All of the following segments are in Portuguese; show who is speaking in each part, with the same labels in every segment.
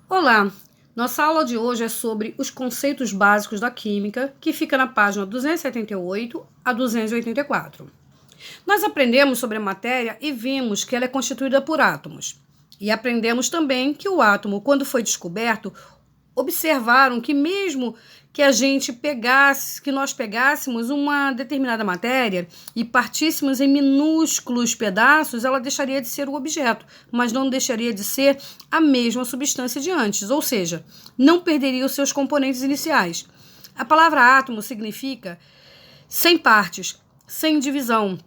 Speaker 1: Olá! Nossa aula de hoje é sobre os conceitos básicos da química, que fica na página 278 a 284. Nós aprendemos sobre a matéria e vimos que ela é constituída por átomos. E aprendemos também que o átomo, quando foi descoberto, observaram que mesmo que nós pegássemos uma determinada matéria e partíssemos em minúsculos pedaços, ela deixaria de ser o objeto, mas não deixaria de ser a mesma substância de antes, ou seja, não perderia os seus componentes iniciais. A palavra átomo significa sem partes, sem divisão.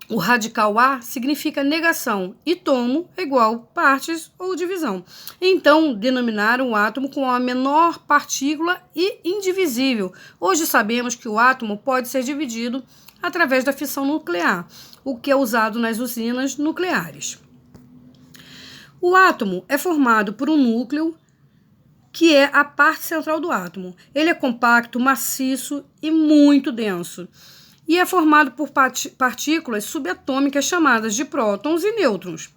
Speaker 1: O radical A significa negação e tomo é igual partes ou divisão. Então, denominaram o átomo com a menor partícula e indivisível. Hoje sabemos que o átomo pode ser dividido através da fissão nuclear, o que é usado nas usinas nucleares. O átomo é formado por um núcleo, que é a parte central do átomo. Ele é compacto, maciço e muito denso. E é formado por partículas subatômicas chamadas de prótons e nêutrons.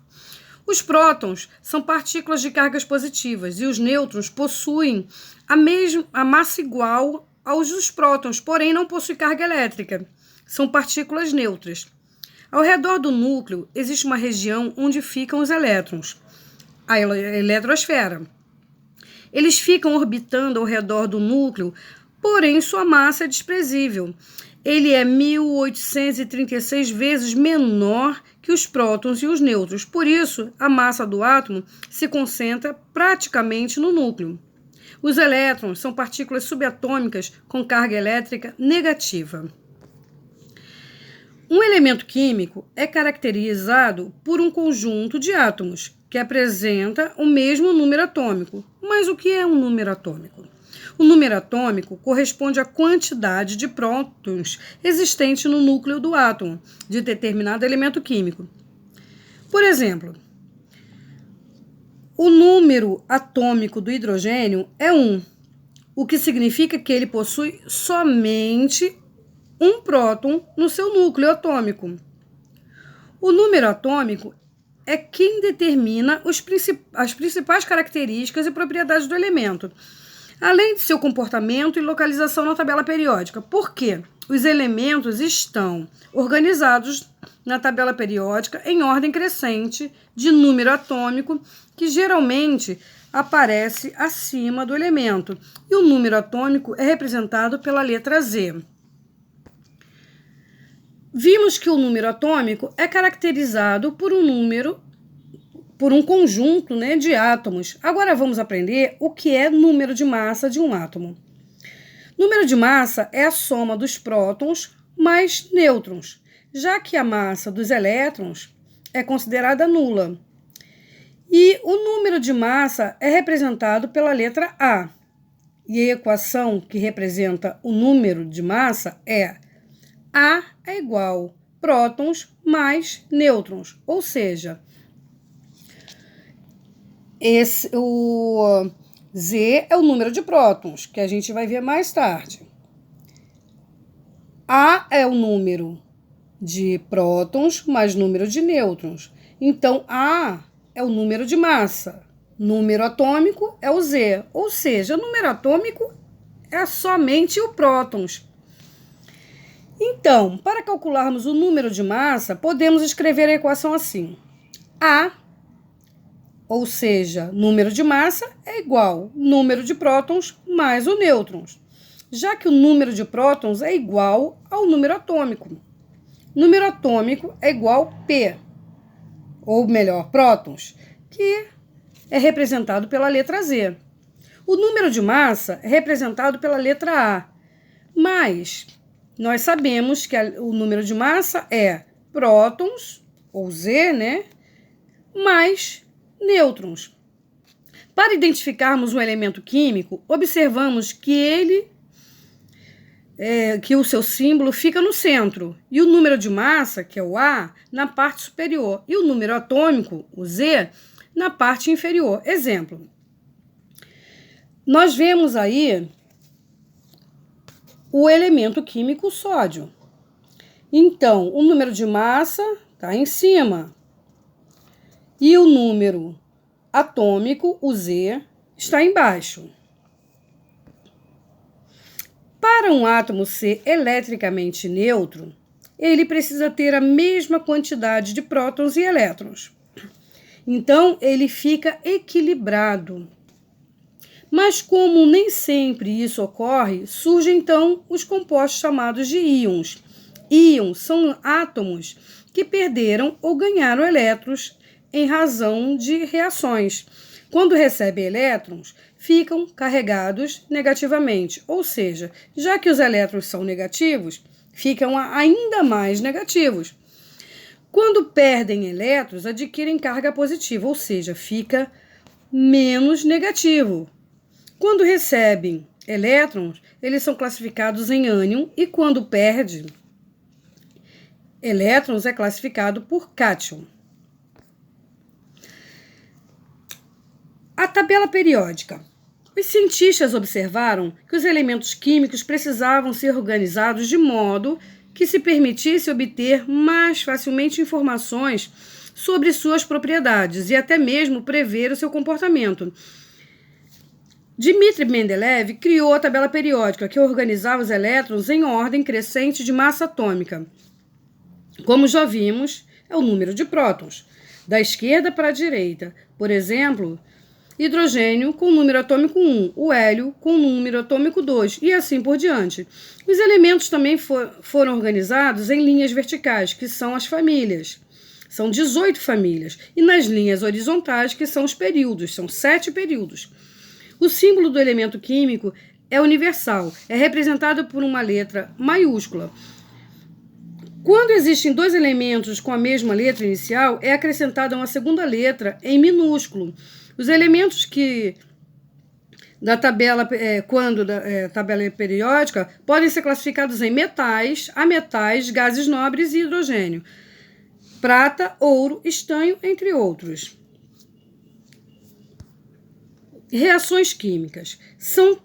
Speaker 1: Os prótons são partículas de cargas positivas e os nêutrons possuem a massa igual aos dos prótons, porém não possuem carga elétrica. São partículas neutras. Ao redor do núcleo existe uma região onde ficam os elétrons, a eletrosfera. Eles ficam orbitando ao redor do núcleo, porém sua massa é desprezível. Ele é 1836 vezes menor que os prótons e os nêutrons. Por isso, a massa do átomo se concentra praticamente no núcleo. Os elétrons são partículas subatômicas com carga elétrica negativa. Um elemento químico é caracterizado por um conjunto de átomos que apresenta o mesmo número atômico. Mas o que é um número atômico? O número atômico corresponde à quantidade de prótons existente no núcleo do átomo de determinado elemento químico. Por exemplo, o número atômico do hidrogênio é 1, o que significa que ele possui somente um próton no seu núcleo atômico. O número atômico é quem determina as principais características e propriedades do elemento, além de seu comportamento e localização na tabela periódica. Por quê? Os elementos estão organizados na tabela periódica em ordem crescente de número atômico, que geralmente aparece acima do elemento, e o número atômico é representado pela letra Z. Vimos que o número atômico é caracterizado por um conjunto, de átomos. Agora vamos aprender o que é número de massa de um átomo. Número de massa é a soma dos prótons mais nêutrons, já que a massa dos elétrons é considerada nula. E o número de massa é representado pela letra A. E a equação que representa o número de massa é A é igual prótons mais nêutrons, ou seja, o Z é o número de prótons, que a gente vai ver mais tarde. A é o número de prótons mais número de nêutrons. Então, A é o número de massa. Número atômico é o Z, ou seja, número atômico é somente o prótons. Então, para calcularmos o número de massa, podemos escrever a equação assim. A, ou seja, número de massa, é igual número de prótons mais o nêutrons, já que o número de prótons é igual ao número atômico. Número atômico é igual P, ou melhor, prótons, que é representado pela letra Z. O número de massa é representado pela letra A, mas nós sabemos que o número de massa é prótons, ou Z, mais nêutrons. Para identificarmos um elemento químico, observamos que o seu símbolo fica no centro, e o número de massa, que é o A, na parte superior, e o número atômico, o Z, na parte inferior. Exemplo, nós vemos aí o elemento químico sódio. Então, o número de massa está em cima. E o número atômico, o Z, está embaixo. Para um átomo ser eletricamente neutro, ele precisa ter a mesma quantidade de prótons e elétrons. Então, ele fica equilibrado. Mas como nem sempre isso ocorre, surgem então os compostos chamados de íons. Íons são átomos que perderam ou ganharam elétrons em razão de reações. Quando recebem elétrons, ficam carregados negativamente, ou seja, já que os elétrons são negativos, ficam ainda mais negativos. Quando perdem elétrons, adquirem carga positiva, ou seja, fica menos negativo. Quando recebem elétrons, eles são classificados em ânion e quando perde elétrons é classificado por cátion. A tabela periódica. Os cientistas observaram que os elementos químicos precisavam ser organizados de modo que se permitisse obter mais facilmente informações sobre suas propriedades e até mesmo prever o seu comportamento. Dmitri Mendeleev criou a tabela periódica, que organizava os elétrons em ordem crescente de massa atômica. Como já vimos, é o número de prótons. Da esquerda para a direita, por exemplo, hidrogênio com número atômico 1, o hélio com número atômico 2 e assim por diante. Os elementos também foram organizados em linhas verticais, que são as famílias. São 18 famílias. E nas linhas horizontais, que são os períodos, são 7 períodos. O símbolo do elemento químico é universal, é representado por uma letra maiúscula. Quando existem dois elementos com a mesma letra inicial, é acrescentada uma segunda letra em minúsculo. Os elementos da tabela, tabela periódica, podem ser classificados em metais, ametais, gases nobres e hidrogênio, prata, ouro, estanho, entre outros. Reações químicas são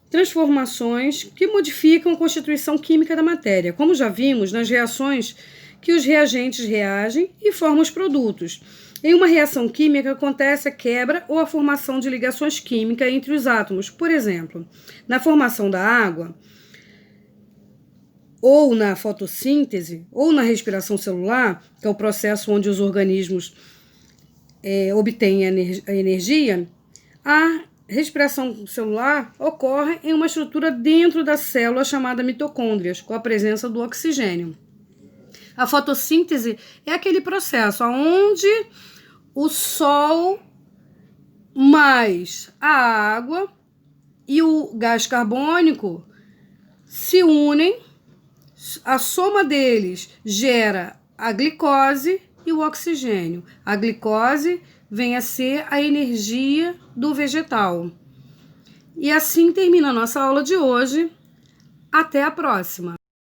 Speaker 1: transformações que modificam a constituição química da matéria, como já vimos nas reações que os reagentes reagem e formam os produtos. Em uma reação química acontece a quebra ou a formação de ligações químicas entre os átomos. Por exemplo, na formação da água, ou na fotossíntese, ou na respiração celular, que é o processo onde os organismos obtêm a energia, a respiração celular ocorre em uma estrutura dentro da célula chamada mitocôndrias, com a presença do oxigênio. A fotossíntese é aquele processo onde o sol mais a água e o gás carbônico se unem, a soma deles gera a glicose e o oxigênio. A glicose vem a ser a energia do vegetal. E assim termina a nossa aula de hoje. Até a próxima!